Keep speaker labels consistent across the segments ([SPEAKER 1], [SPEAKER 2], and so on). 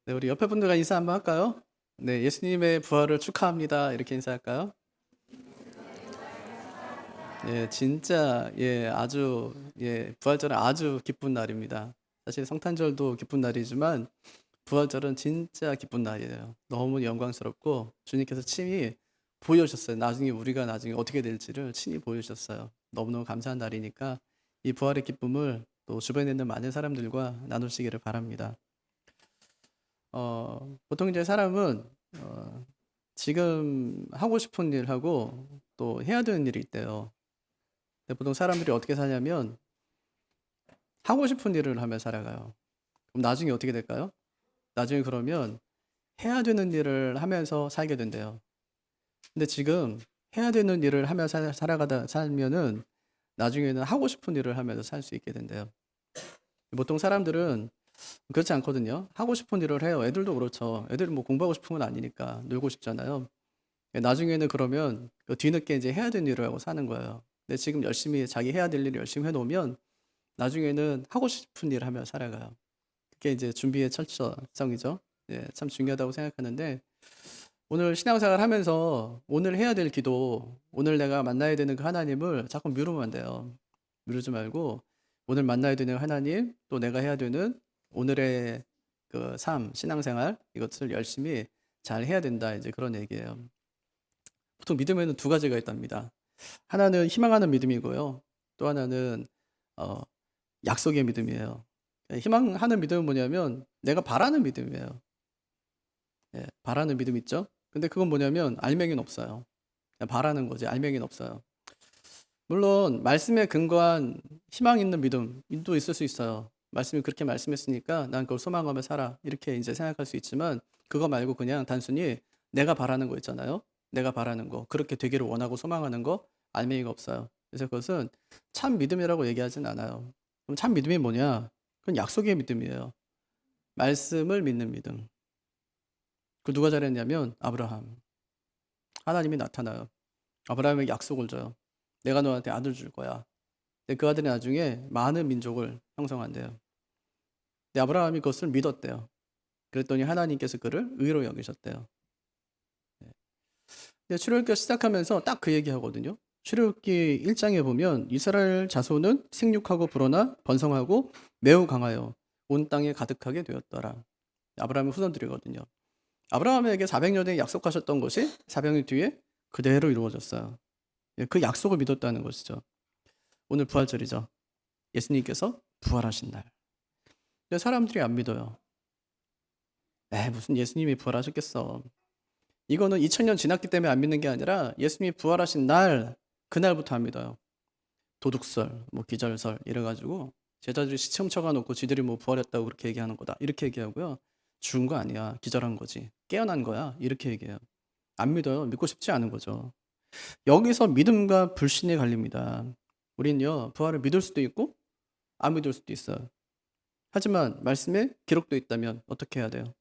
[SPEAKER 1] 네, 우리 옆에 분들과 인사 한번 할까요? 네, 예수님의 부활을 축하합니다. 이렇게 인사할까요? 예, 진짜 아주 부활절은 아주 기쁜 날입니다. 사실 성탄절도 기쁜 날이지만 부활절은 진짜 기쁜 날이에요. 너무 영광스럽고 주님께서 친히 보여주셨어요. 나중에 우리가 어떻게 될지를 친히 보여주셨어요. 너무너무 감사한 날이니까 이 부활의 기쁨을 또 주변에 있는 많은 사람들과 나누시기를 바랍니다. 보통 이제 사람은 지금 하고 싶은 일하고 또 해야 되는 일이 있대요. 근데 보통 사람들이 어떻게 사냐면 하고 싶은 일을 하며 살아가요. 그럼 나중에 어떻게 될까요? 나중에 그러면 해야 되는 일을 하면서 살게 된대요. 근데 지금 해야 되는 일을 하며 살면은 나중에는 하고 싶은 일을 하면서 살 수 있게 된대요. 보통 사람들은 그렇지 않거든요. 하고 싶은 일을 해요. 애들도 그렇죠. 애들은 뭐 공부하고 싶은 건 아니니까 놀고 싶잖아요. 나중에는 그러면 그 뒤늦게 이제 해야 되는 일을 하고 사는 거예요. 근데 지금 열심히 자기 해야 될 일을 열심히 해놓으면 나중에는 하고 싶은 일을 하며 살아가요. 그게 이제 준비의 철저성이죠. 예, 참 중요하다고 생각하는데 오늘 신앙생활 하면서 오늘 해야 될 기도, 오늘 내가 만나야 되는 그 하나님을 자꾸 미루면 안 돼요. 미루지 말고 오늘 만나야 되는 하나님, 또 내가 해야 되는 오늘의 그 삶, 신앙생활 이것을 열심히 잘 해야 된다. 이제 그런 얘기예요. 보통 믿음에는 두 가지가 있답니다. 하나는 희망하는 믿음이고요. 또 하나는 어, 약속의 믿음이에요. 희망하는 믿음은 뭐냐면 내가 바라는 믿음이에요. 예, 바라는 믿음 있죠? 근데 그건 뭐냐면 알맹이는 없어요. 그냥 바라는 거지 알맹이는 없어요. 물론 말씀에 근거한 희망 있는 믿음도 있을 수 있어요. 말씀이 그렇게 말씀했으니까 난 그걸 소망하며 살아. 이렇게 이제 생각할 수 있지만 그거 말고 그냥 단순히 내가 바라는 거 있잖아요. 내가 바라는 거. 그렇게 되기를 원하고 소망하는 거 알맹이가 없어요. 그래서 그것은 참 믿음이라고 얘기하진 않아요. 그럼 참 믿음이 뭐냐? 그건 약속의 믿음이에요. 말씀을 믿는 믿음. 그 누가 잘했냐면 아브라함. 하나님이 나타나요. 아브라함에게 약속을 줘요. 내가 너한테 아들 줄 거야. 근데 그 아들이 나중에 많은 민족을 형성한대요. 근데 아브라함이 그것을 믿었대요. 그랬더니 하나님께서 그를 의로 여기셨대요. 네. 근데 출애굽기가 시작하면서 딱 그 얘기 하거든요. 출애굽기 1장에 보면 이스라엘 자손은 생육하고 불어나 번성하고 매우 강하여 온 땅에 가득하게 되었더라. 아브라함의 후손들이거든요. 아브라함에게 400년에 약속하셨던 것이 400년 뒤에 그대로 이루어졌어요. 예, 그 약속을 믿었다는 것이죠. 오늘 부활절이죠. 예수님께서 부활하신 날. 근데 사람들이 안 믿어요. 무슨 예수님이 부활하셨겠어. 이거는 2000년 지났기 때문에 안 믿는 게 아니라 예수님이 부활하신 날, 그날부터 안 믿어요. 도둑설, 뭐 기절설 이래가지고 제자들이 시체 훔쳐가 놓고 지들이 뭐 부활했다고 그렇게 얘기하는 거다. 이렇게 얘기하고요. 죽은 거 아니야. 기절한 거지. 깨어난 거야. 이렇게 얘기해요. 안 믿어요. 믿고 싶지 않은 거죠. 여기서 믿음과 불신이 갈립니다. 우린요, 부활을 믿을 수도 있고 안 믿을 수도 있어요. 하지만 말씀에 기록되어 있다면 어떻게 해야 돼요?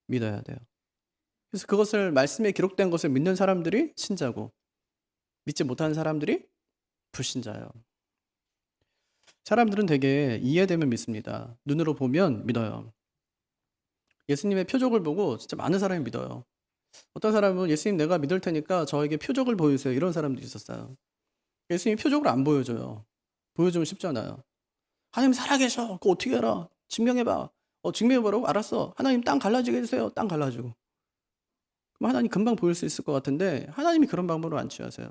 [SPEAKER 1] 믿어야 돼요. 그래서 그것을 말씀에 기록된 것을 믿는 사람들이 신자고 믿지 못하는 사람들이 불신자예요. 사람들은 되게 이해되면 믿습니다. 눈으로 보면 믿어요. 예수님의 표적을 보고 진짜 많은 사람이 믿어요. 어떤 사람은 예수님 내가 믿을 테니까 저에게 표적을 보여주세요. 이런 사람도 있었어요. 예수님이 표적을 안 보여줘요. 보여주면 쉽잖아요. 하나님 살아계셔. 그거 어떻게 알아? 증명해봐. 증명해보라고? 알았어. 하나님 땅 갈라지게 해주세요. 땅 갈라지고. 그럼 하나님 금방 보일 수 있을 것 같은데 하나님이 그런 방법으로 안 취하세요.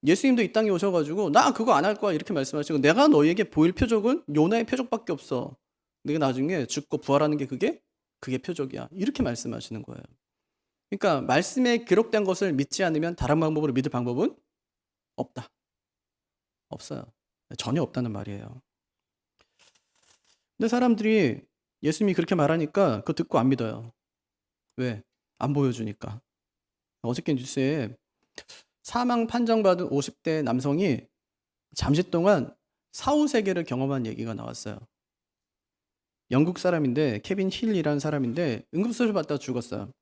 [SPEAKER 1] 예수님도 이 땅에 오셔가지고 나 그거 안 할 거야 이렇게 말씀하시고 내가 너희에게 보일 표적은 요나의 표적밖에 없어. 내가 나중에 죽고 부활하는 게 그게 표적이야. 이렇게 말씀하시는 거예요. 그러니까 말씀에 기록된 것을 믿지 않으면 다른 방법으로 믿을 방법은 없다. 없어요. 전혀 없다는 말이에요. 근데 사람들이 예수님이 그렇게 말하니까 그거 듣고 안 믿어요. 왜? 안 보여주니까. 어저께 뉴스에 사망 판정받은 50대 남성이 잠시 동안 사후세계를 경험한 얘기가 나왔어요. 영국 사람인데 케빈 힐이라는 사람인데 응급수술 받다가 죽었어요.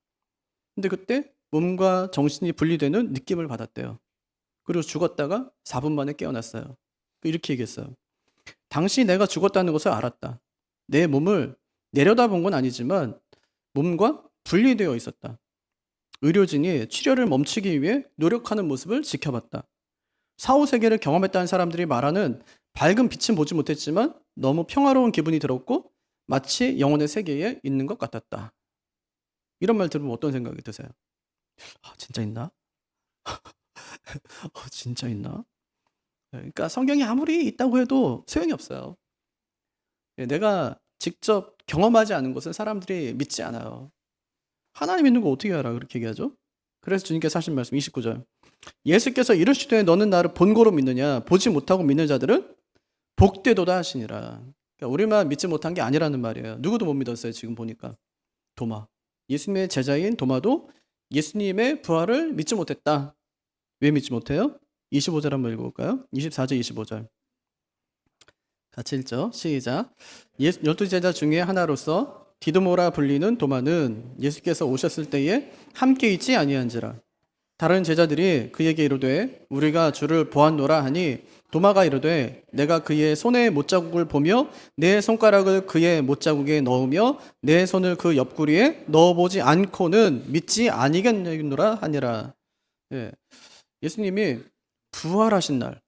[SPEAKER 1] 근데 그때 몸과 정신이 분리되는 느낌을 받았대요. 그리고 죽었다가 4분 만에 깨어났어요. 이렇게 얘기했어요. 당시 내가 죽었다는 것을 알았다. 내 몸을 내려다본 건 아니지만 몸과 분리되어 있었다. 의료진이 치료를 멈추기 위해 노력하는 모습을 지켜봤다. 사후세계를 경험했다는 사람들이 말하는 밝은 빛은 보지 못했지만 너무 평화로운 기분이 들었고 마치 영혼의 세계에 있는 것 같았다. 이런 말 들으면 어떤 생각이 드세요? 진짜 있나? 진짜 있나? 그러니까 성경이 아무리 있다고 해도 소용이 없어요. 내가 직접 경험하지 않은 것은 사람들이 믿지 않아요. 하나님 있는 거 어떻게 알아? 그렇게 얘기하죠. 그래서 주님께서 하신 말씀 29절. 예수께서 이르시되 너는 나를 본고로 믿느냐 보지 못하고 믿는 자들은 복되도다 하시니라. 그러니까 우리만 믿지 못한 게 아니라는 말이에요. 누구도 못 믿었어요. 지금 보니까. 도마. 예수님의 제자인 도마도 예수님의 부활을 믿지 못했다. 왜 믿지 못해요? 25절 한번 읽어볼까요? 24절 25절 같이 읽죠. 시작. 12제자 중에 하나로서 디두모라 불리는 도마는 예수께서 오셨을 때에 함께 있지 아니한지라. 다른 제자들이 그에게 이르되 우리가 주를 보았노라 하니 도마가 이르되 내가 그의 손에 못자국을 보며 내 손가락을 그의 못자국에 넣으며 내 손을 그 옆구리에 넣어보지 않고는 믿지 아니겠노라 하니라. 예수님이 부활하신 날,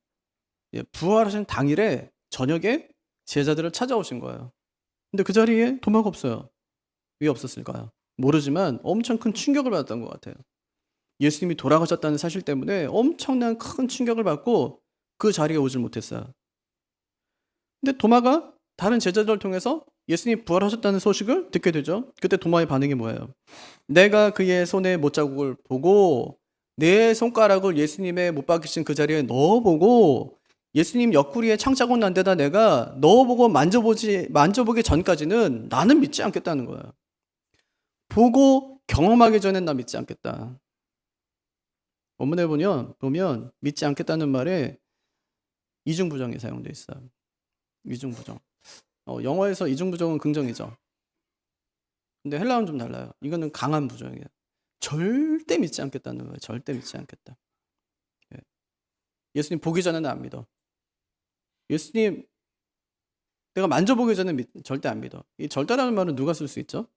[SPEAKER 1] 부활하신 당일에 저녁에 제자들을 찾아오신 거예요. 근데 그 자리에 도마가 없어요. 왜 없었을까요? 모르지만 엄청 큰 충격을 받았던 것 같아요. 예수님이 돌아가셨다는 사실 때문에 엄청난 큰 충격을 받고 그 자리에 오질 못했어요. 근데 도마가 다른 제자들을 통해서 예수님이 부활하셨다는 소식을 듣게 되죠. 그때 도마의 반응이 뭐예요? 내가 그의 손에 못자국을 보고 내 손가락을 예수님의 못 박히신 그 자리에 넣어보고 예수님 옆구리에 창자국 난 데다 내가 넣어보고 만져보기 전까지는 나는 믿지 않겠다는 거예요. 보고 경험하기 전엔 나 믿지 않겠다. 원문에 보면 믿지 않겠다는 말에 이중부정이 사용되어 있어요. 이중부정. 영어에서 이중부정은 긍정이죠. 근데 헬라어는 좀 달라요. 이거는 강한 부정이에요. 절대 믿지 않겠다는 거예요. 절대 믿지 않겠다. 예수님 보기 전에는 안 믿어. 예수님 내가 만져보기 전에 절대 안 믿어. 이 절대라는 말은 누가 쓸 수 있죠?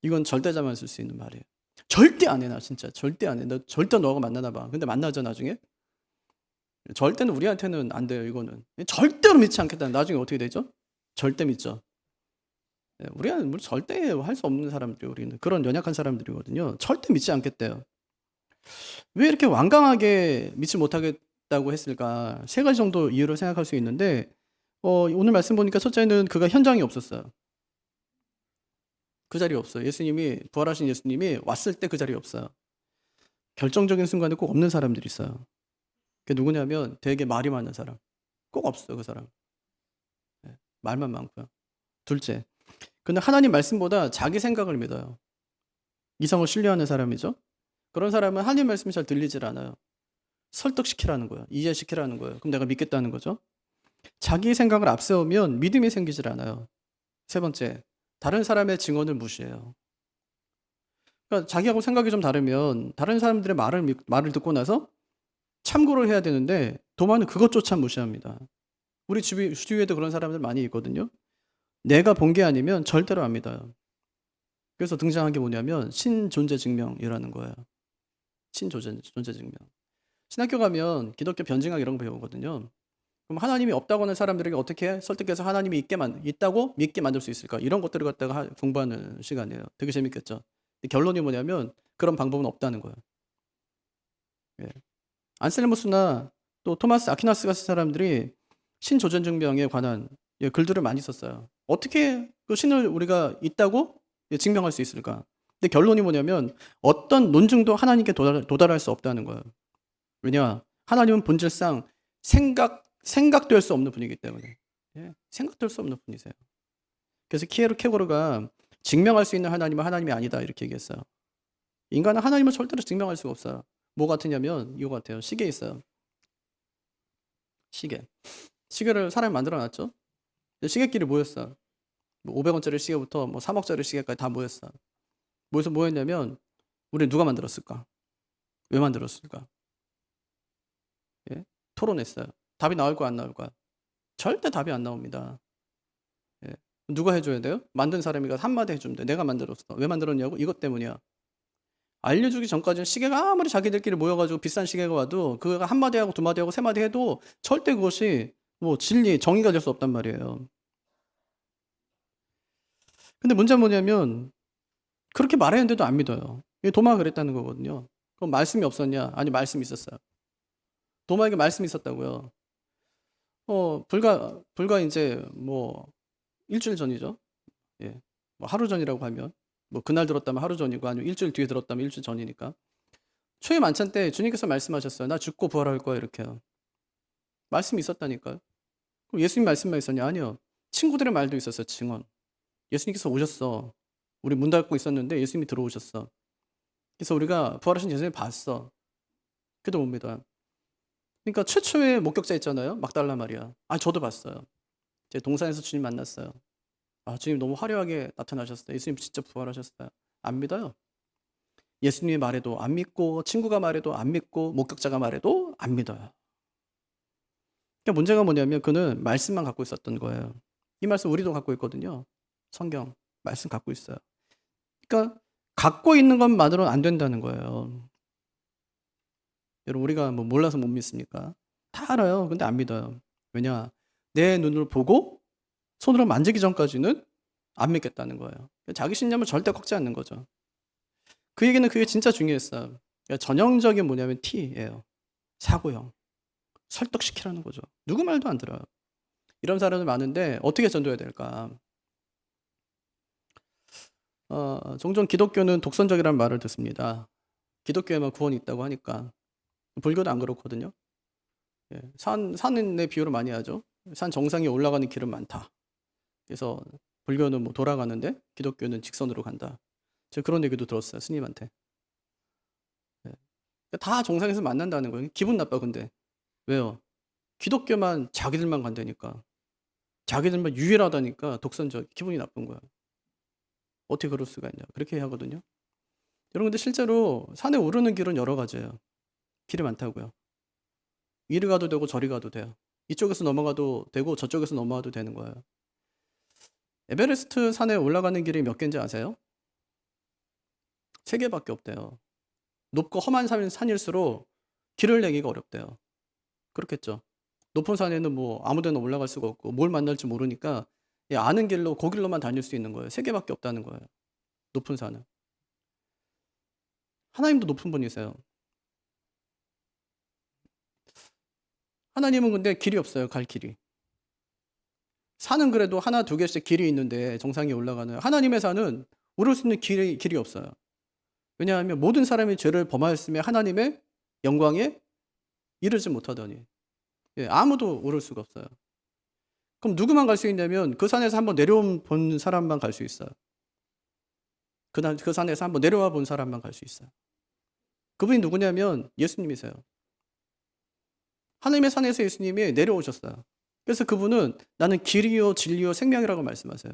[SPEAKER 1] 이건 절대자만 쓸 수 있는 말이에요. 절대 안 해, 나 진짜. 절대 안 해. 너 절대 너하고 만나나 봐. 근데 만나죠, 나중에? 절대는 우리한테는 안 돼요, 이거는. 절대로 믿지 않겠다. 나중에 어떻게 되죠? 절대 믿죠. 우리는 절대 할 수 없는 사람들이 우리는 그런 연약한 사람들이거든요. 절대 믿지 않겠대요. 왜 이렇게 완강하게 믿지 못하겠다고 했을까? 세 가지 정도 이유를 생각할 수 있는데 오늘 말씀 보니까 첫째는 그가 현장에 없었어요. 그 자리에 없어요. 부활하신 예수님이 왔을 때 그 자리에 없어요. 결정적인 순간에 꼭 없는 사람들이 있어요. 그게 누구냐면 되게 말이 많은 사람. 꼭 없어요, 그 사람. 말만 많고요. 둘째, 근데 하나님 말씀보다 자기 생각을 믿어요. 이성을 신뢰하는 사람이죠. 그런 사람은 하나님 말씀이 잘 들리질 않아요. 설득시키라는 거예요. 이해시키라는 거예요. 그럼 내가 믿겠다는 거죠. 자기 생각을 앞세우면 믿음이 생기질 않아요. 세 번째, 다른 사람의 증언을 무시해요. 그러니까 자기하고 생각이 좀 다르면 다른 사람들의 말을 듣고 나서 참고를 해야 되는데 도마는 그것조차 무시합니다. 우리 주위에도 그런 사람들 많이 있거든요. 내가 본 게 아니면 절대로 안 믿어요. 그래서 등장한 게 뭐냐면 신존재 증명이라는 거예요. 신존재 증명. 신학교 가면 기독교 변증학 이런 거 배우거든요. 그럼 하나님이 없다고 하는 사람들에게 어떻게 설득해서 하나님이 있다고 믿게 만들 수 있을까? 이런 것들을 갖다가 공부하는 시간이에요. 되게 재밌겠죠. 결론이 뭐냐면 그런 방법은 없다는 거예요. 안셀무스나 또 토마스 아퀴나스 같은 사람들이 신조전 증명에 관한 글들을 많이 썼어요. 어떻게 그 신을 우리가 있다고 증명할 수 있을까? 근데 결론이 뭐냐면 어떤 논증도 하나님께 도달할 수 없다는 거예요. 왜냐? 하나님은 본질상 생각될 수 없는 분이기 때문에. 생각될 수 없는 분이세요. 그래서 키에르케고르가 증명할 수 있는 하나님은 하나님이 아니다 이렇게 얘기했어요. 인간은 하나님을 절대로 증명할 수가 없어요. 뭐 같으냐면 이거 같아요. 시계 있어요. 시계를 사람이 만들어놨죠. 시계끼리 모였어. 500원짜리 시계부터 3억짜리 시계까지 다 모였어. 모여서 뭐 했냐면 우리 누가 만들었을까? 왜 만들었을까? 토론했어요. 답이 나올까 안 나올까? 절대 답이 안 나옵니다. 누가 해줘야 돼요? 만든 사람이 가서 한마디 해주면 돼. 내가 만들었어. 왜 만들었냐고? 이것 때문이야. 알려주기 전까지는 시계가 아무리 자기들끼리 모여가지고 비싼 시계가 와도 그가 한마디 하고 두마디 하고 세마디 해도 절대 그것이 뭐 진리, 정의가 될 수 없단 말이에요. 근데 문제는 뭐냐면 그렇게 말했는데도 안 믿어요. 이게 도마가 그랬다는 거거든요. 그럼 말씀이 없었냐? 아니, 말씀이 있었어요. 도마에게 말씀이 있었다고요. 불과 이제 뭐 일주일 전이죠. 예. 뭐 하루 전이라고 하면 뭐 그날 들었다면 하루 전이고 아니면 일주일 뒤에 들었다면 일주일 전이니까. 초의 만찬 때 주님께서 말씀하셨어요. 나 죽고 부활할 거야 이렇게요. 말씀이 있었다니까요. 그럼 예수님 말씀만 있었냐? 아니요. 친구들의 말도 있었어요. 증언. 예수님께서 오셨어. 우리 문 닫고 있었는데 예수님이 들어오셨어. 그래서 우리가 부활하신 예수님을 봤어. 그래도 못 믿어요. 그러니까 최초의 목격자 있잖아요. 막달라 마리아. 저도 봤어요. 제 동산에서 주님 만났어요. 주님 너무 화려하게 나타나셨어요. 예수님 진짜 부활하셨어요. 안 믿어요. 예수님의 말에도 안 믿고 친구가 말해도 안 믿고 목격자가 말해도 안 믿어요. 그러니까 문제가 뭐냐면 그는 말씀만 갖고 있었던 거예요. 이 말씀 우리도 갖고 있거든요. 성경 말씀 갖고 있어요. 그러니까 갖고 있는 것만으로는 안 된다는 거예요. 여러분 우리가 뭐 몰라서 못 믿습니까? 다 알아요. 근데 안 믿어요. 왜냐? 내 눈으로 보고 손으로 만지기 전까지는 안 믿겠다는 거예요. 자기 신념을 절대 꺾지 않는 거죠. 그 얘기는 그게 진짜 중요했어요. 그러니까 전형적인 뭐냐면 T예요. 사고형. 설득시키라는 거죠. 누구 말도 안 들어요. 이런 사람들 많은데 어떻게 전도해야 될까? 종종 기독교는 독선적이라는 말을 듣습니다. 기독교에만 구원이 있다고 하니까. 불교도 안 그렇거든요. 예, 산의 비유를 많이 하죠. 산 정상에 올라가는 길은 많다. 그래서 불교는 뭐 돌아가는데 기독교는 직선으로 간다. 제가 그런 얘기도 들었어요. 스님한테. 예. 다 정상에서 만난다는 거예요. 기분 나빠 근데. 왜요? 기독교만 자기들만 간다니까. 자기들만 유일하다니까 독선적. 기분이 나쁜 거야. 어떻게 그럴 수가 있냐. 그렇게 하거든요. 여러분 근데 실제로 산에 오르는 길은 여러 가지예요. 길이 많다고요. 이리 가도 되고 저리 가도 돼요. 이쪽에서 넘어가도 되고 저쪽에서 넘어가도 되는 거예요. 에베레스트 산에 올라가는 길이 몇 개인지 아세요? 3개밖에 없대요. 높고 험한 산일수록 길을 내기가 어렵대요. 그렇겠죠. 높은 산에는 뭐 아무 데나 올라갈 수가 없고 뭘 만날지 모르니까 아는 길로 그 길로만 다닐 수 있는 거예요. 3개밖에 없다는 거예요. 높은 산은. 하나님도 높은 분이세요. 하나님은 근데 길이 없어요. 갈 길이. 산은 그래도 하나 두 개씩 길이 있는데 정상에 올라가는 하나님의 산은 오를 수 있는 길이 없어요. 왜냐하면 모든 사람이 죄를 범하였으며 하나님의 영광에 이르지 못하더니 아무도 오를 수가 없어요. 그럼 누구만 갈 수 있냐면 그 산에서 한번 내려온 본 사람만 갈 수 있어요. 그 산에서 한번 내려와 본 사람만 갈 수 있어요. 그분이 누구냐면 예수님이세요. 하나님의 산에서 예수님이 내려오셨어요. 그래서 그분은 나는 길이요 진리요 생명이라고 말씀하세요.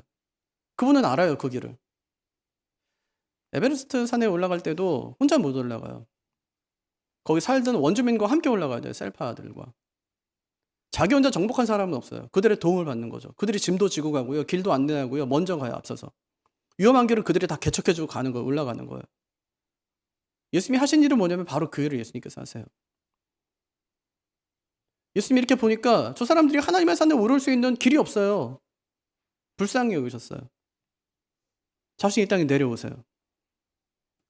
[SPEAKER 1] 그분은 알아요 그 길을. 에베레스트 산에 올라갈 때도 혼자 못 올라가요. 거기 살던 원주민과 함께 올라가야 돼요. 셀파들과. 자기 혼자 정복한 사람은 없어요. 그들의 도움을 받는 거죠. 그들이 짐도 지고 가고요. 길도 안내하고요. 먼저 가요. 앞서서. 위험한 길은 그들이 다 개척해주고 가는 거예요. 올라가는 거예요. 예수님이 하신 일은 뭐냐면 바로 그 일을 예수님께서 하세요. 예수님이 이렇게 보니까 저 사람들이 하나님의 산에 오를 수 있는 길이 없어요. 불쌍히 여기셨어요. 자신이 이 땅에 내려오세요.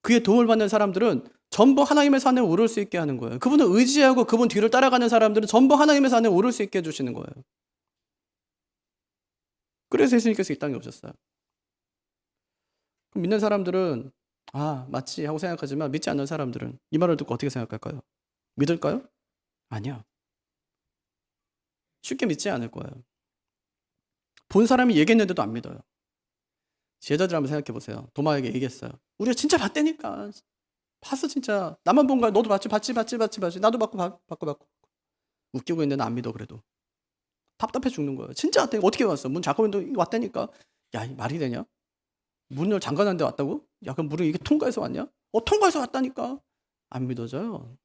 [SPEAKER 1] 그의 도움을 받는 사람들은 전부 하나님의 산에 오를 수 있게 하는 거예요. 그분을 의지하고 그분 뒤를 따라가는 사람들은 전부 하나님의 산에 오를 수 있게 해주시는 거예요. 그래서 예수님께서 이 땅에 오셨어요. 그럼 믿는 사람들은 맞지 하고 생각하지만 믿지 않는 사람들은 이 말을 듣고 어떻게 생각할까요? 믿을까요? 아니야. 쉽게 믿지 않을 거예요. 본 사람이 얘기했는데도 안 믿어요. 제자들 한번 생각해 보세요. 도마에게 얘기했어요. 우리가 진짜 봤다니까. 봤어 진짜. 나만 본 거야. 너도 봤지. 나도 봤고. 웃기고 있는데 안 믿어 그래도. 답답해 죽는 거예요. 진짜 왔다니까. 어떻게 왔어? 문 잠그는데 왔다니까. 야, 이 말이 되냐? 문을 잠가놨는데 왔다고? 야, 그럼 문을 이게 통과해서 왔냐? 통과해서 왔다니까. 안 믿어져요.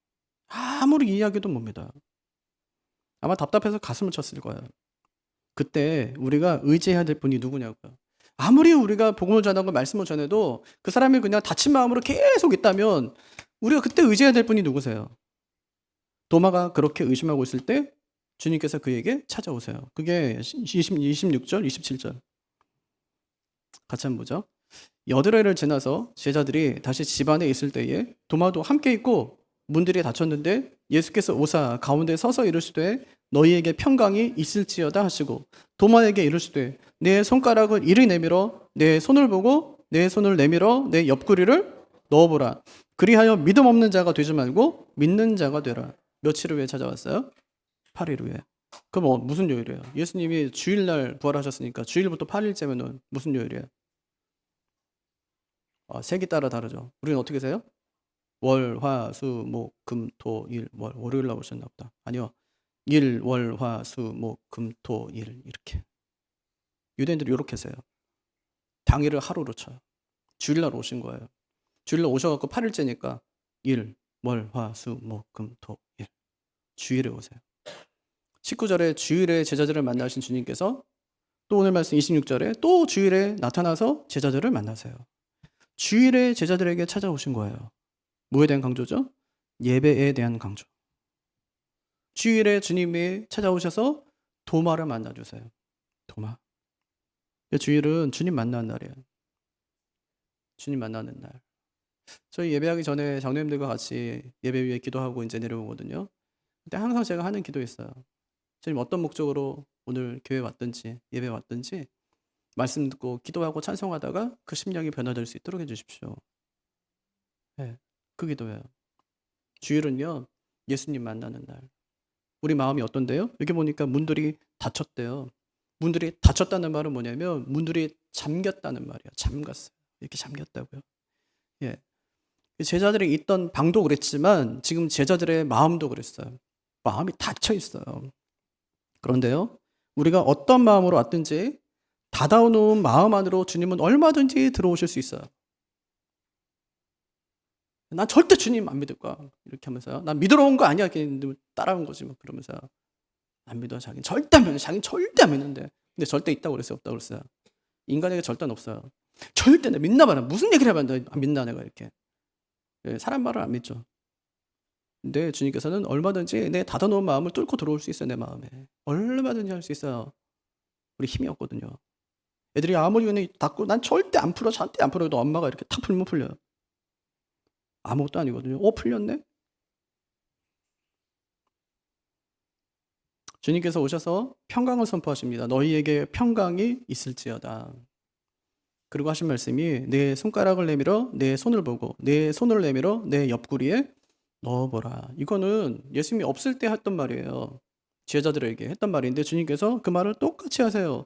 [SPEAKER 1] 아무리 이야기도 못 믿어요. 아마 답답해서 가슴을 쳤을 거예요. 그때 우리가 의지해야 될 분이 누구냐고요. 아무리 우리가 복음을 전하고 말씀을 전해도 그 사람이 그냥 닫힌 마음으로 계속 있다면 우리가 그때 의지해야 될 분이 누구세요? 도마가 그렇게 의심하고 있을 때 주님께서 그에게 찾아오세요. 그게 26절, 27절. 같이 한번 보죠. 여드레를 지나서 제자들이 다시 집안에 있을 때에 도마도 함께 있고 문들이 닫혔는데 예수께서 오사 가운데 서서 이르시되 너희에게 평강이 있을지어다 하시고 도마에게 이르시되 내 손가락을 이리 내밀어 내 손을 보고 내 손을 내밀어 내 옆구리를 넣어보라. 그리하여 믿음 없는 자가 되지 말고 믿는 자가 되라. 며칠 후에 찾아왔어요? 8일 후에. 그럼 무슨 요일이에요? 예수님이 주일날 부활하셨으니까 주일부터 8일째면 무슨 요일이에요? 색이 따라 다르죠. 우리는 어떻게 세요? 월, 화, 수, 목, 금, 토, 일, 월. 월요일 날 오셨나 보다. 아니요. 일, 월, 화, 수, 목, 금, 토, 일 이렇게. 유대인들이 이렇게 세요. 당일을 하루로 쳐요. 주일날 오신 거예요. 주일날 오셔갖고 8일째니까 일, 월, 화, 수, 목, 금, 토, 일. 주일에 오세요. 19절에 주일에 제자들을 만나신 주님께서 또 오늘 말씀 26절에 또 주일에 나타나서 제자들을 만나세요. 주일에 제자들에게 찾아오신 거예요. 뭐에 대한 강조죠? 예배에 대한 강조. 주일에 주님이 찾아오셔서 도마를 만나주세요. 도마. 주일은 주님 만나는 날이에요. 주님 만나는 날. 저희 예배하기 전에 장로님들과 같이 예배 위에 기도하고 이제 내려오거든요. 그때 항상 제가 하는 기도 있어요. 주님 어떤 목적으로 오늘 교회 왔든지 예배 왔든지 말씀 듣고 기도하고 찬송하다가 그 심령이 변화될 수 있도록 해주십시오. 네, 그 기도예요. 주일은요 예수님 만나는 날. 우리 마음이 어떤데요? 여기 보니까 문들이 닫혔대요. 문들이 닫혔다는 말은 뭐냐면 문들이 잠겼다는 말이야. 잠갔어요. 이렇게 잠겼다고요. 예. 제자들이 있던 방도 그랬지만 지금 제자들의 마음도 그랬어요. 마음이 닫혀 있어요. 그런데요, 우리가 어떤 마음으로 왔든지 닫아놓은 마음 안으로 주님은 얼마든지 들어오실 수 있어요. 난 절대 주님 안 믿을 거야. 이렇게 하면서요. 난 믿으러 온 거 아니야. 따라온 거지. 막 그러면서 안 믿어. 자기는 절대 안 믿어. 자기는 절대 안 믿는데. 근데 절대 있다고 그랬어요? 없다고 그랬어요? 인간에게 절대는 없어요. 절대 내 믿나 봐라. 무슨 얘기를 하면 안 믿나 내가 이렇게. 사람 말을 안 믿죠. 근데 주님께서는 얼마든지 내 닫아놓은 마음을 뚫고 들어올 수 있어요. 내 마음에. 얼마든지 할 수 있어요. 우리 힘이 없거든요. 애들이 아무리 그냥 닫고 난 절대 안 풀어. 절대 안 풀어도 엄마가 이렇게 탁 풀면 풀려요. 아무것도 아니거든요. 풀렸네? 주님께서 오셔서 평강을 선포하십니다. 너희에게 평강이 있을지어다. 그리고 하신 말씀이 내 손가락을 내밀어 내 손을 보고 내 손을 내밀어 내 옆구리에 넣어보라. 이거는 예수님이 없을 때 했던 말이에요. 제자들에게 했던 말인데 주님께서 그 말을 똑같이 하세요.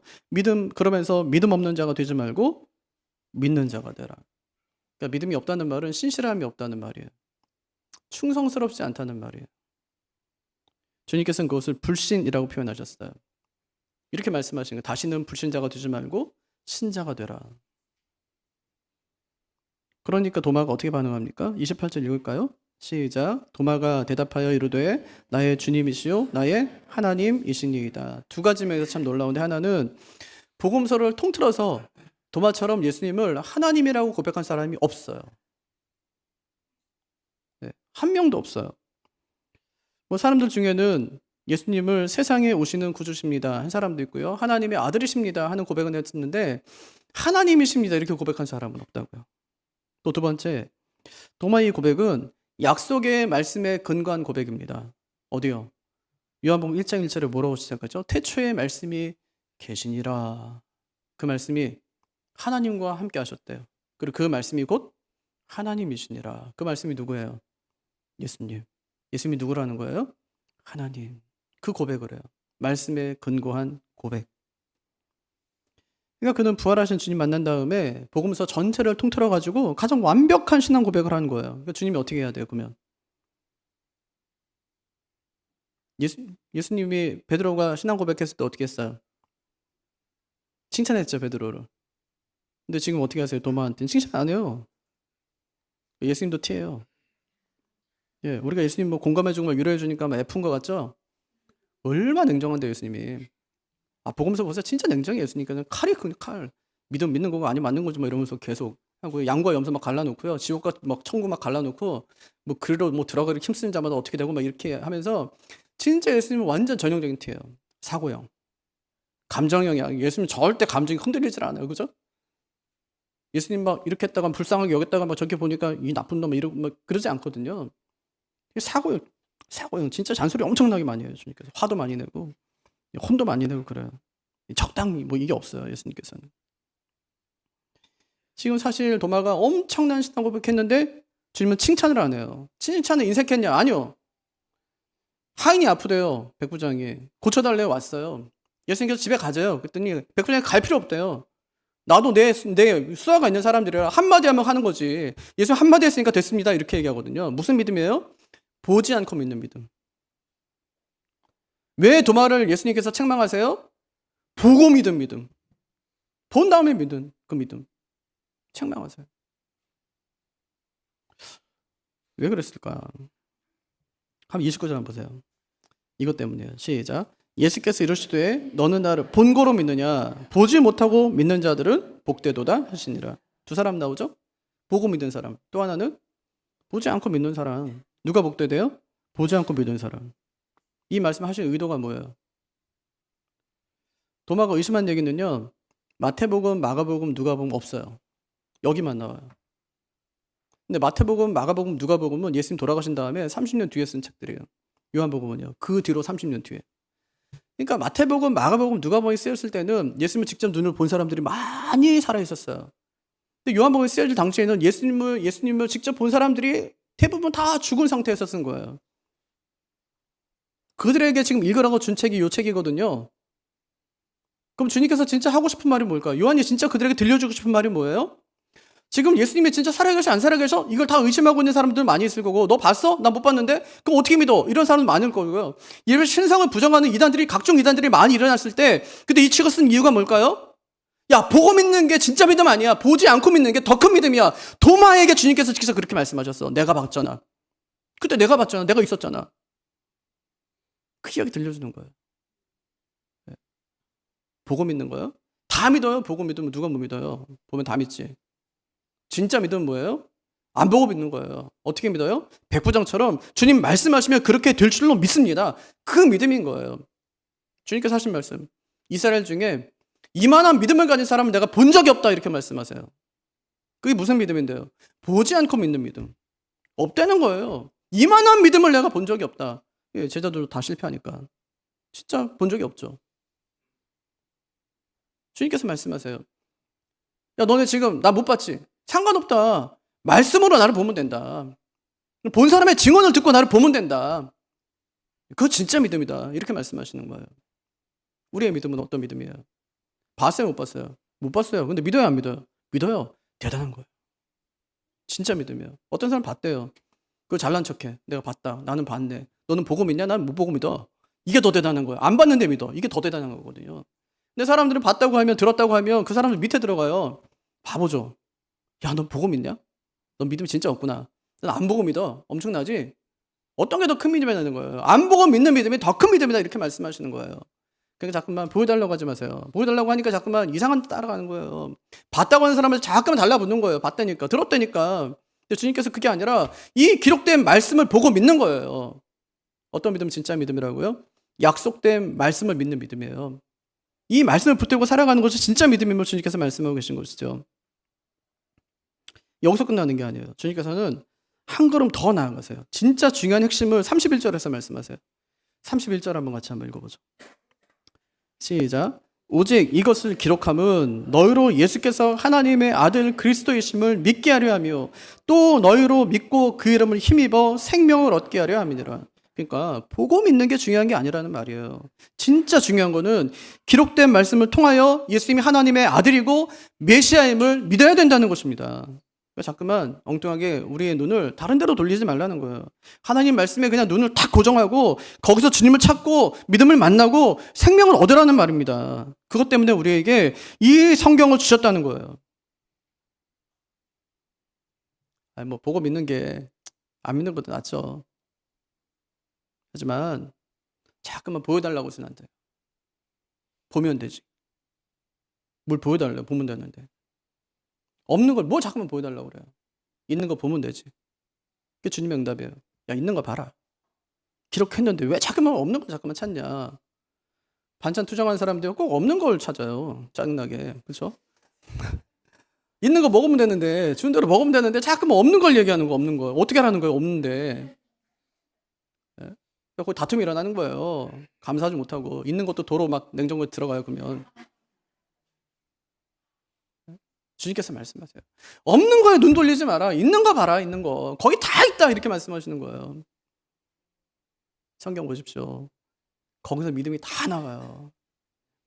[SPEAKER 1] 그러면서 믿음 없는 자가 되지 말고 믿는 자가 되라. 그러니까 믿음이 없다는 말은 신실함이 없다는 말이에요. 충성스럽지 않다는 말이에요. 주님께서는 그것을 불신이라고 표현하셨어요. 이렇게 말씀하신 거예요. 다시는 불신자가 되지 말고 신자가 되라. 그러니까 도마가 어떻게 반응합니까? 28절 읽을까요? 시작. 도마가 대답하여 이르되 나의 주님이시요 나의 하나님이시니이다. 두 가지 면에서 참 놀라운데 하나는 복음서를 통틀어서 도마처럼 예수님을 하나님이라고 고백한 사람이 없어요. 네, 한 명도 없어요. 사람들 중에는 예수님을 세상에 오시는 구주십니다 한 사람도 있고요. 하나님의 아들이십니다 하는 고백은 했는데 하나님이십니다 이렇게 고백한 사람은 없다고요. 또 두 번째, 도마의 고백은 약속의 말씀에 근거한 고백입니다. 어디요? 요한복음 1장 1절에 뭐라고 시작하죠? 태초에 말씀이 계시니라. 그 말씀이 하나님과 함께 하셨대요. 그리고 그 말씀이 곧 하나님이시니라. 그 말씀이 누구예요? 예수님. 예수님이 누구라는 거예요? 하나님. 그 고백을 해요. 말씀에 근거한 고백. 그러니까 그는 부활하신 주님 만난 다음에 복음서 전체를 통틀어 가지고 가장 완벽한 신앙 고백을 하는 거예요. 그러니까 주님이 어떻게 해야 돼요, 그러면? 예수님이 베드로가 신앙 고백했을 때 어떻게 했어요? 칭찬했죠, 베드로를. 근데 지금 어떻게 하세요? 도마한테는 칭찬 안 해요. 예수님도 티예요. 예, 우리가 예수님 공감해 주고 위로해 주니까 F인 것 같죠? 얼마나 냉정한데 예수님이. 보고서 보세요. 진짜 냉정해. 예수님께서는 칼이 칼. 믿는 거고 아니면 맞는 거지 뭐 이러면서 계속 하고 양과 염소 막 갈라놓고요. 지옥과 막 천국 막 갈라놓고 뭐 그리로 뭐 들어가기를 힘쓰는 자마다 어떻게 되고 막 이렇게 하면서 진짜 예수님은 완전 전형적인 티예요. 사고형. 감정형이야. 예수님 절대 감정이 흔들리질 않아요. 그죠? 예수님 막 이렇게 했다가 불쌍하게 여겼다가 막 저렇게 보니까 이 나쁜 놈 이러고 막 그러지 않거든요. 사고형. 사고형. 진짜 잔소리 엄청나게 많이 해요. 예수님께서. 화도 많이 내고 혼도 많이 내고 그래요. 적당히 뭐 이게 없어요. 예수님께서는. 지금 사실 도마가 엄청난 신앙 고백했는데 주님은 칭찬을 안 해요. 칭찬을 인색했냐? 아니요. 하인이 아프대요. 백부장이. 고쳐달래요. 왔어요. 예수님께서 집에 가져요. 그랬더니 백부장이 갈 필요 없대요. 나도 내 수화가 있는 사람들이라 한마디 하면 하는 거지. 예수님 한마디 했으니까 됐습니다. 이렇게 얘기하거든요. 무슨 믿음이에요? 보지 않고 믿는 믿음. 왜 도마를 예수님께서 책망하세요? 보고 믿은 믿음. 본 다음에 믿은 그 믿음. 책망하세요. 왜 그랬을까? 한번 29절 한번 보세요. 이것 때문이에요. 시작. 예수께서 이르시되 너는 나를 본고로 믿느냐? 보지 못하고 믿는 자들은 복되도다 하시니라. 두 사람 나오죠? 보고 믿는 사람. 또 하나는 보지 않고 믿는 사람. 누가 복되대요? 보지 않고 믿는 사람. 이 말씀 하신 의도가 뭐예요? 도마가 의심한 얘기는요. 마태복음, 마가복음, 누가복음 없어요. 여기만 나와요. 근데 마태복음, 마가복음, 누가복음은 예수님 돌아가신 다음에 30년 뒤에 쓴 책들이에요. 요한복음은요. 그 뒤로 30년 뒤에. 그러니까 마태복음, 마가복음, 누가복음이 쓰였을 때는 예수님을 직접 눈으로 본 사람들이 많이 살아 있었어요. 근데 요한복음이 쓰여질 당시에는 예수님을 직접 본 사람들이 대부분 다 죽은 상태에서 쓴 거예요. 그들에게 지금 읽으라고 준 책이 요 책이거든요. 그럼 주님께서 진짜 하고 싶은 말이 뭘까요? 요한이 진짜 그들에게 들려주고 싶은 말이 뭐예요? 지금 예수님이 진짜 살아계셔 안 살아계셔? 이걸 다 의심하고 있는 사람들 많이 있을 거고 너 봤어? 나 못 봤는데? 그럼 어떻게 믿어? 이런 사람들 많을 거고요. 예를 신성을 부정하는 이단들이 각종 이단들이 많이 일어났을 때 근데 이 책을 쓴 이유가 뭘까요? 야 보고 믿는 게 진짜 믿음 아니야. 보지 않고 믿는 게 더 큰 믿음이야. 도마에게 주님께서 직접 그렇게 말씀하셨어. 내가 봤잖아. 그때 내가 봤잖아. 내가 있었잖아. 그 이야기 들려주는 거예요. 보고 믿는 거예요? 다 믿어요. 보고 믿으면 누가 못 믿어요. 보면 다 믿지. 진짜 믿음은 뭐예요? 안 보고 믿는 거예요. 어떻게 믿어요? 백부장처럼 주님 말씀하시면 그렇게 될 줄로 믿습니다. 그 믿음인 거예요. 주님께서 하신 말씀. 이스라엘 중에 이만한 믿음을 가진 사람을 내가 본 적이 없다 이렇게 말씀하세요. 그게 무슨 믿음인데요? 보지 않고 믿는 믿음. 없다는 거예요. 이만한 믿음을 내가 본 적이 없다. 예, 제자들도 다 실패하니까. 진짜 본 적이 없죠. 주님께서 말씀하세요. 야 너네 지금 나 못 봤지? 상관없다. 말씀으로 나를 보면 된다. 본 사람의 증언을 듣고 나를 보면 된다. 그거 진짜 믿음이다. 이렇게 말씀하시는 거예요. 우리의 믿음은 어떤 믿음이에요? 봤어요, 못 봤어요? 못 봤어요. 근데 믿어요, 안 믿어요? 믿어요. 대단한 거예요. 진짜 믿음이에요. 어떤 사람 봤대요. 그거 잘난 척해. 내가 봤다. 나는 봤네. 너는 보고 믿냐? 나는 못 보고 믿어. 이게 더 대단한 거예요. 안 봤는데 믿어. 이게 더 대단한 거거든요. 근데 사람들은 봤다고 하면 들었다고 하면 그 사람들 밑에 들어가요. 바보죠. 야, 너 보고 믿냐? 너 믿음이 진짜 없구나. 넌 안 보고 믿어. 엄청나지? 어떤 게 더 큰 믿음이라는 거예요. 안 보고 믿는 믿음이 더 큰 믿음이다. 이렇게 말씀하시는 거예요. 그러니까 자꾸만 보여달라고 하지 마세요. 보여달라고 하니까 자꾸만 이상한 데 따라가는 거예요. 봤다고 하는 사람을 자꾸만 달라붙는 거예요. 봤다니까. 들었다니까. 근데 주님께서 그게 아니라 이 기록된 말씀을 보고 믿는 거예요. 어떤 믿음은 진짜 믿음이라고요? 약속된 말씀을 믿는 믿음이에요. 이 말씀을 붙들고 살아가는 것이 진짜 믿음임을 주님께서 말씀하고 계신 것이죠. 여기서 끝나는 게 아니에요. 주님께서는 한 걸음 더 나아가세요. 진짜 중요한 핵심을 31절에서 말씀하세요. 31절 한번 읽어보죠. 시작. 오직 이것을 기록함은 너희로 예수께서 하나님의 아들 그리스도이심을 믿게 하려 하며 또 너희로 믿고 그 이름을 힘입어 생명을 얻게 하려 함이니라. 그러니까 보고 믿는 게 중요한 게 아니라는 말이에요. 진짜 중요한 거는 기록된 말씀을 통하여 예수님이 하나님의 아들이고 메시아임을 믿어야 된다는 것입니다. 그러니까 자꾸만 엉뚱하게 우리의 눈을 다른 데로 돌리지 말라는 거예요. 하나님 말씀에 그냥 눈을 탁 고정하고 거기서 주님을 찾고 믿음을 만나고 생명을 얻으라는 말입니다. 그것 때문에 우리에게 이 성경을 주셨다는 거예요. 아니 뭐 보고 믿는 게 안 믿는 것도 낫죠. 하지만 자꾸만 보여달라고 해서는 안 돼요. 보면 되지. 뭘 보여달래요? 보면 되는데. 없는 걸 뭐 자꾸만 보여달라고 그래요. 있는 거 보면 되지. 그게 주님의 응답이에요. 야, 있는 거 봐라. 기록했는데 왜 자꾸만 없는 걸 자꾸만 찾냐. 반찬 투정하는 사람들이 꼭 없는 걸 찾아요. 짜증나게. 그렇죠? 있는 거 먹으면 되는데, 주는 대로 먹으면 되는데 자꾸만 없는 걸 얘기하는 거, 없는 거. 어떻게 하라는 거예요? 없는데. 예? 거기 다툼이 일어나는 거예요. 감사하지 못하고. 있는 것도 도로 막 냉장고에 들어가요, 그러면. 주님께서 말씀하세요. 없는 거에 눈 돌리지 마라. 있는 거 봐라, 있는 거. 거기 다 있다. 이렇게 말씀하시는 거예요. 성경 보십시오. 거기서 믿음이 다 나와요.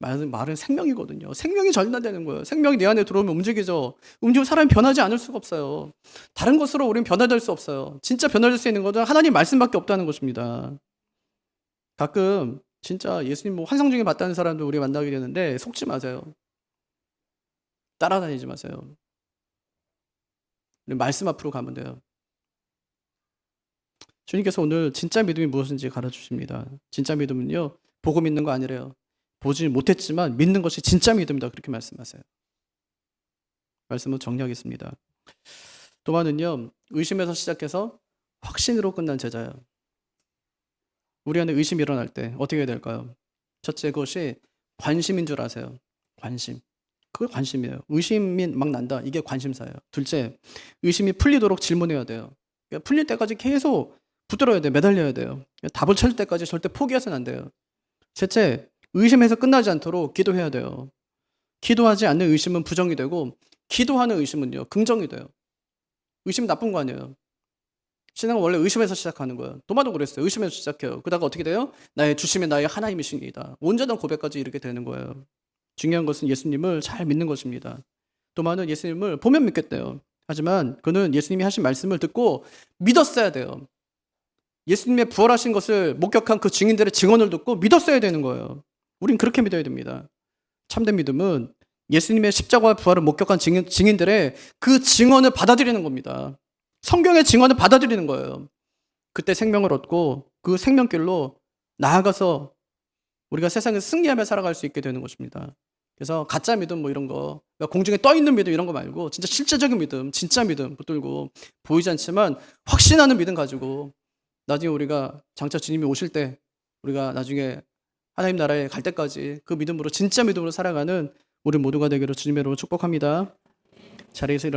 [SPEAKER 1] 말은 생명이거든요. 생명이 전달되는 거예요. 생명이 내 안에 들어오면 움직이죠. 움직이면 사람이 변하지 않을 수가 없어요. 다른 것으로 우리는 변화될 수 없어요. 진짜 변화될 수 있는 것은 하나님 말씀밖에 없다는 것입니다. 가끔 진짜 예수님 뭐 환상 중에 봤다는 사람도 우리 만나게 되는데 속지 마세요. 따라다니지 마세요. 말씀 앞으로 가면 돼요. 주님께서 오늘 진짜 믿음이 무엇인지 가르쳐주십니다. 진짜 믿음은요, 보고 믿는 거 아니래요. 보지 못했지만 믿는 것이 진짜 믿음이다. 그렇게 말씀하세요. 말씀은 정리하겠습니다. 도마는요, 의심에서 시작해서 확신으로 끝난 제자예요. 우리 안에 의심이 일어날 때 어떻게 해야 될까요? 첫째, 그것이 관심인 줄 아세요. 관심. 그게 관심이에요. 의심이 막 난다. 이게 관심사예요. 둘째, 의심이 풀리도록 질문해야 돼요. 그러니까 풀릴 때까지 계속 붙들어야 돼요. 매달려야 돼요. 답을 찾을 때까지 절대 포기해서는 안 돼요. 셋째, 의심해서 끝나지 않도록 기도해야 돼요. 기도하지 않는 의심은 부정이 되고 기도하는 의심은요, 긍정이 돼요. 의심 나쁜 거 아니에요. 신앙은 원래 의심에서 시작하는 거예요. 도마도 그랬어요. 의심에서 시작해요. 그러다가 어떻게 돼요? 나의 주심이 나의 하나님이십니다. 온전한 고백까지 이렇게 되는 거예요. 중요한 것은 예수님을 잘 믿는 것입니다. 도마는 예수님을 보면 믿겠대요. 하지만 그는 예수님이 하신 말씀을 듣고 믿었어야 돼요. 예수님의 부활하신 것을 목격한 그 증인들의 증언을 듣고 믿었어야 되는 거예요. 우린 그렇게 믿어야 됩니다. 참된 믿음은 예수님의 십자가와 부활을 목격한 증인들의 그 증언을 받아들이는 겁니다. 성경의 증언을 받아들이는 거예요. 그때 생명을 얻고 그 생명길로 나아가서 우리가 세상에서 승리하며 살아갈 수 있게 되는 것입니다. 그래서 가짜 믿음 뭐 이런 거, 공중에 떠 있는 믿음 이런 거 말고 진짜 실제적인 믿음, 진짜 믿음 붙들고 보이지 않지만 확신하는 믿음 가지고 나중에 우리가 장차 주님이 오실 때 우리가 나중에 하나님 나라에 갈 때까지 그 믿음으로 진짜 믿음으로 살아가는 우리 모두가 되기를 주님의 이름으로 축복합니다. 자리에서 일어나